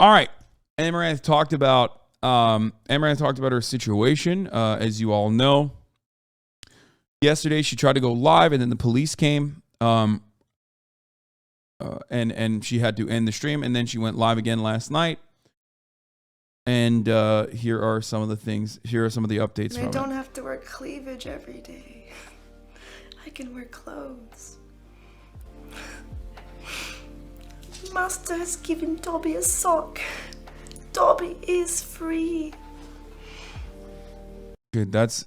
All right. Amouranth talked about her situation. As you all know, yesterday she tried to go live, and then the police came. And she had to end the stream, and then she went live again last night. And here are some of the things. Here are some of the updates from it. I don't have to wear cleavage every day. I can wear clothes. Master has given Dobby a sock. Dobby is free. Good. That's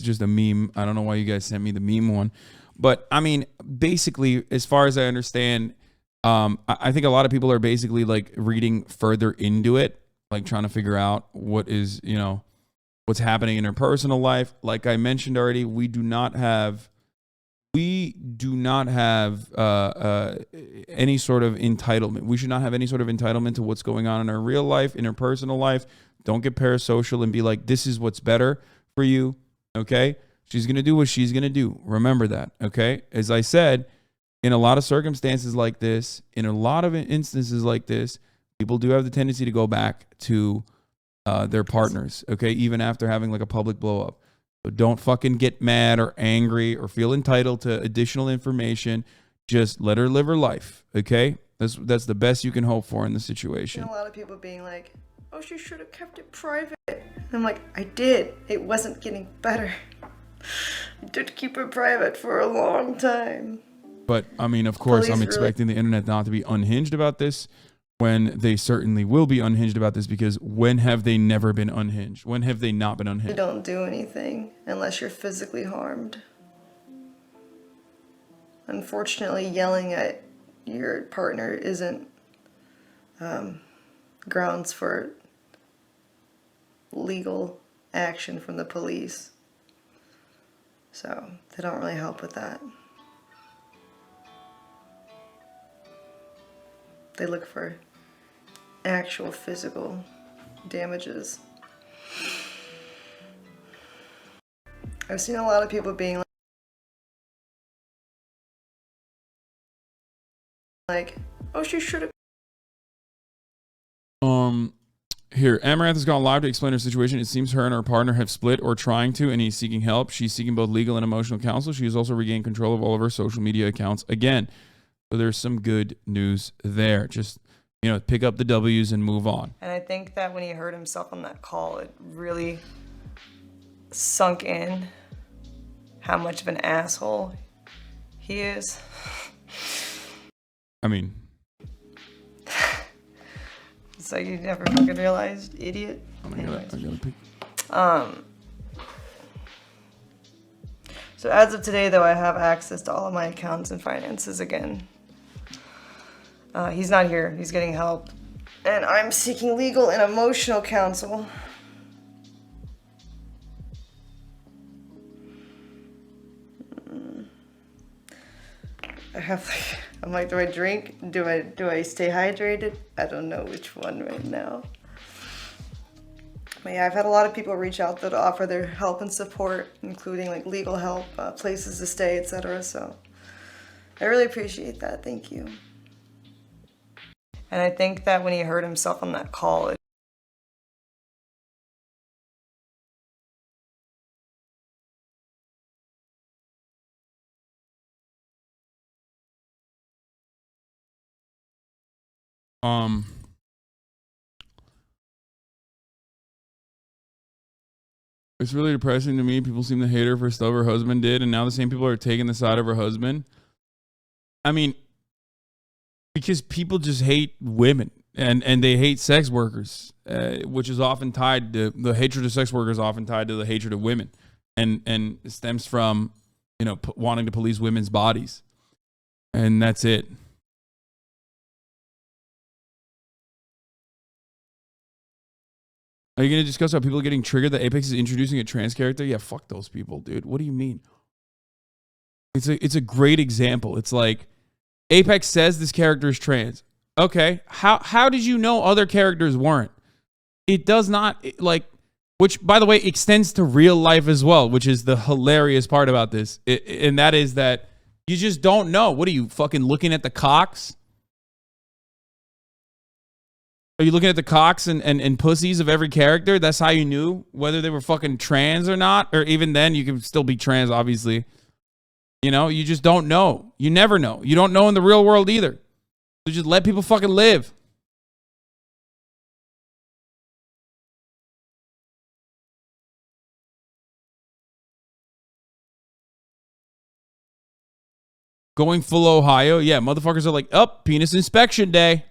just a meme. I don't know why you guys sent me the meme one, but I mean, basically, as far as I understand, I think a lot of people are basically like reading further into it, like trying to figure out what is, what's happening in her personal life. Like I mentioned already, we do not have any sort of entitlement. We should not have any sort of entitlement to what's going on in her real life, in her personal life. Don't get parasocial and be like, this is what's better for you. Okay. She's going to do what she's going to do. Remember that. Okay. As I said, in a lot of circumstances like this, in a lot of instances like this, people do have the tendency to go back to their partners, okay, even after having like a public blow up. So don't fucking get mad or angry or feel entitled to additional information. Just let her live her life, okay? That's the best you can hope for in the situation. A lot of people being like, oh, she should have kept it private. And I'm like, I did. It wasn't getting better. I did keep it private for a long time. But, I mean, of course, I'm expecting the internet not to be unhinged about this, when they certainly will be unhinged about this, because when have they never been unhinged? When have they not been unhinged? You don't do anything unless you're physically harmed. Unfortunately, yelling at your partner isn't grounds for legal action from the police. So they don't really help with that. They look for actual physical damages. I've seen a lot of people being like, oh, she should have. Here, Amouranth has gone live to explain her situation. It seems her and her partner have split or trying to, and he's seeking help. She's seeking both legal and emotional counsel. She has also regained control of all of her social media accounts again. So there's some good news there. Just, pick up the W's and move on. And I think that when he heard himself on that call, it really sunk in how much of an asshole he is. I mean, it's like you never fucking realized, idiot. So as of today, though, I have access to all of my accounts and finances again. He's not here. He's getting help. And I'm seeking legal and emotional counsel. I'm like, do I drink? Do I stay hydrated? I don't know which one right now. But yeah, I've had a lot of people reach out that offer their help and support, including like legal help, places to stay, etc. So I really appreciate that. Thank you. And I think that when he heard himself on that call, it's really depressing to me. People seem to hate her for stuff her husband did, and now the same people are taking the side of her husband. I mean, because people just hate women and they hate sex workers, which is often tied to the hatred of sex workers, often tied to the hatred of women, and stems from wanting to police women's bodies, and that's it. Are you going to discuss how people are getting triggered that Apex is introducing a trans character? Yeah, fuck those people, dude. What do you mean? It's a great example. It's like Apex says this character is trans. Okay, how did you know other characters weren't? It does not, which, by the way, extends to real life as well, which is the hilarious part about this. And that is that you just don't know. What are you, fucking looking at the cocks? Are you looking at the cocks and pussies of every character? That's how you knew whether they were fucking trans or not? Or even then, you can still be trans, obviously. You know, you just don't know. You never know. You don't know in the real world either. So just let people fucking live. Going full Ohio. Yeah, motherfuckers are like, penis inspection day.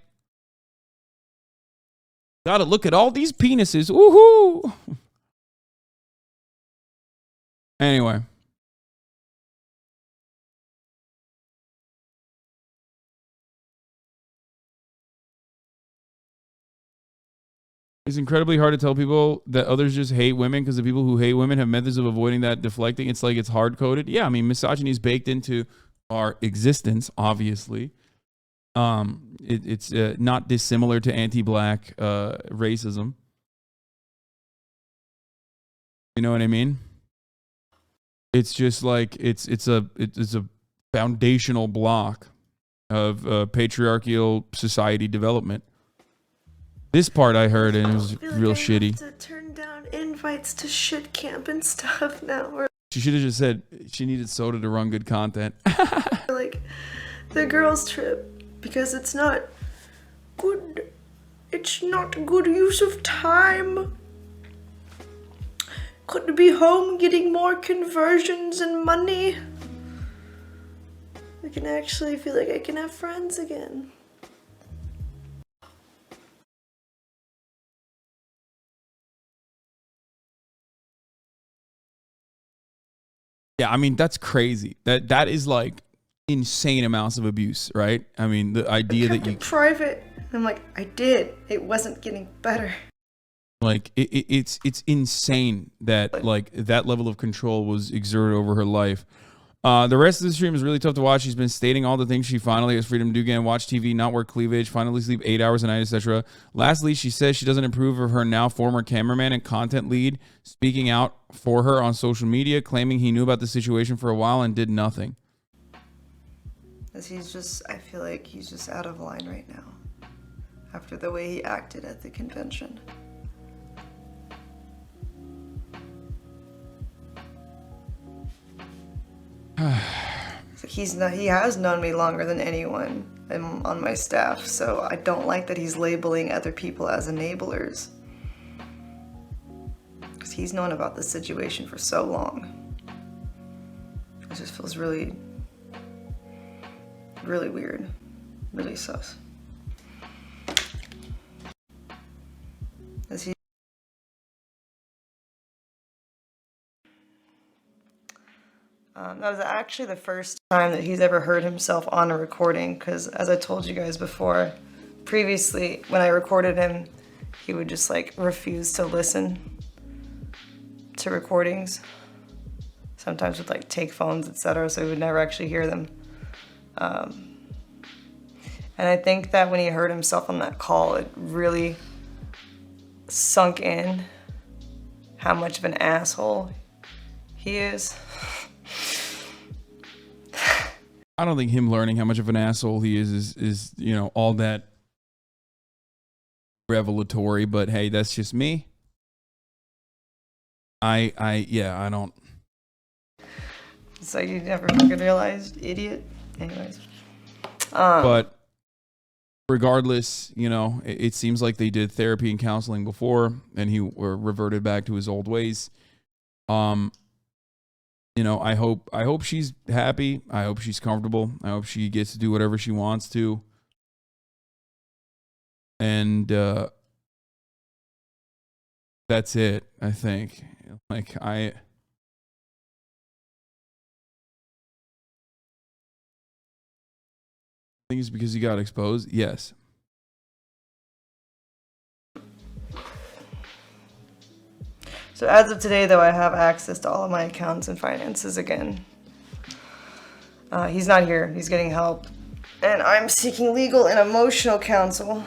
Gotta look at all these penises. Woohoo! Anyway. It's incredibly hard to tell people that others just hate women because the people who hate women have methods of avoiding that deflecting. It's like it's hard coded. Yeah, I mean, misogyny is baked into our existence, obviously. It's not dissimilar to anti-black racism. You know what I mean? It's just like it's a foundational block of patriarchal society development. This part I heard and it was real shitty. Have to turn down invites to shit camp and stuff now. She should have just said she needed soda to run good content. Like the girls' trip because it's not good. It's not good use of time. Could be home getting more conversions and money. I can actually feel like I can have friends again. Yeah, I mean that's crazy. That is like insane amounts of abuse, right? I mean the idea that you private. I'm like, I did. It wasn't getting better. Like it's insane that like that level of control was exerted over her life. The rest of the stream is really tough to watch. She's been stating all the things she finally has freedom to do again: watch TV, not wear cleavage, finally sleep 8 hours a night, etc. Lastly, she says she doesn't approve of her now former cameraman and content lead speaking out for her on social media, claiming he knew about the situation for a while and did nothing. I feel like he's just out of line right now after the way he acted at the convention. He has known me longer than anyone on my staff, so I don't like that he's labeling other people as enablers. Because he's known about this situation for so long. It just feels really, really weird. Really sus. That was actually the first time that he's ever heard himself on a recording, because as I told you guys before, previously when I recorded him, he would just like refuse to listen to recordings. Sometimes would like take phones, etc., so he would never actually hear them. And I think that when he heard himself on that call, it really sunk in how much of an asshole he is. I don't think him learning how much of an asshole he is you know, all that revelatory, but hey, that's just me. I don't. So you never fucking realized, idiot. Anyways. But regardless, you know, it seems like they did therapy and counseling before, and he reverted back to his old ways. You know, I hope she's happy. I hope she's comfortable. I hope she gets to do whatever she wants to. And that's it, I think. Like I think it's because he got exposed. Yes. So as of today, though, I have access to all of my accounts and finances again. He's not here. He's getting help. And I'm seeking legal and emotional counsel.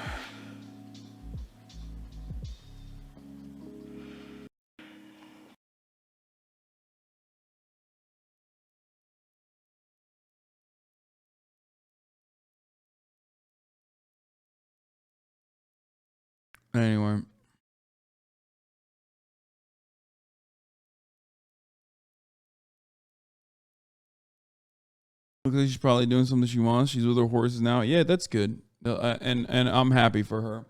Anyway. Looks like she's probably doing something she wants. She's with her horses now. Yeah, that's good. And I'm happy for her.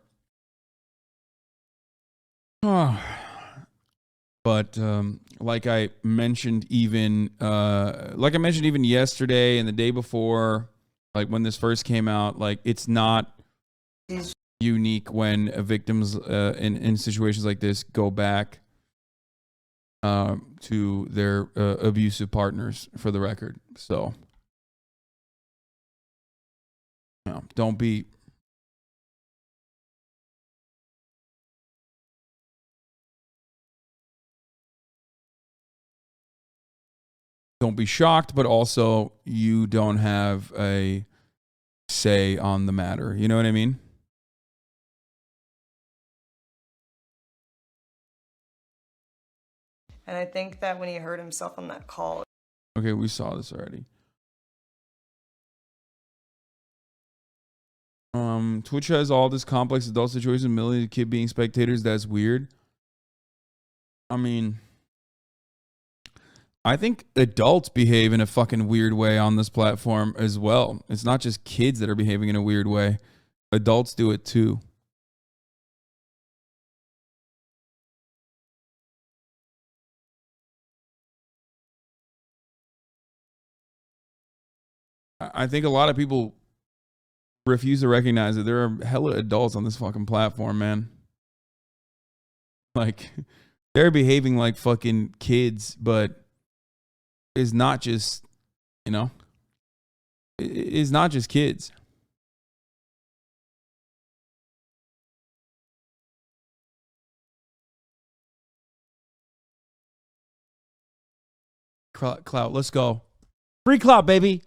Oh. But like I mentioned even yesterday and the day before, like when this first came out, like it's not unique when victims in situations like this go back to their abusive partners, for the record. So no, don't be shocked, but also you don't have a say on the matter. You know what I mean? And I think that when he hurt himself on that call. Okay, we saw this already. Twitch has all this complex adult situation, Millie the kid being spectators. That's weird. I mean, I think adults behave in a fucking weird way on this platform as well. It's not just kids that are behaving in a weird way. Adults do it too. I think a lot of people refuse to recognize that there are hella adults on this fucking platform, man. Like, they're behaving like fucking kids, but it's not just, you know, it's not just kids. Clout, let's go. Free clout, baby.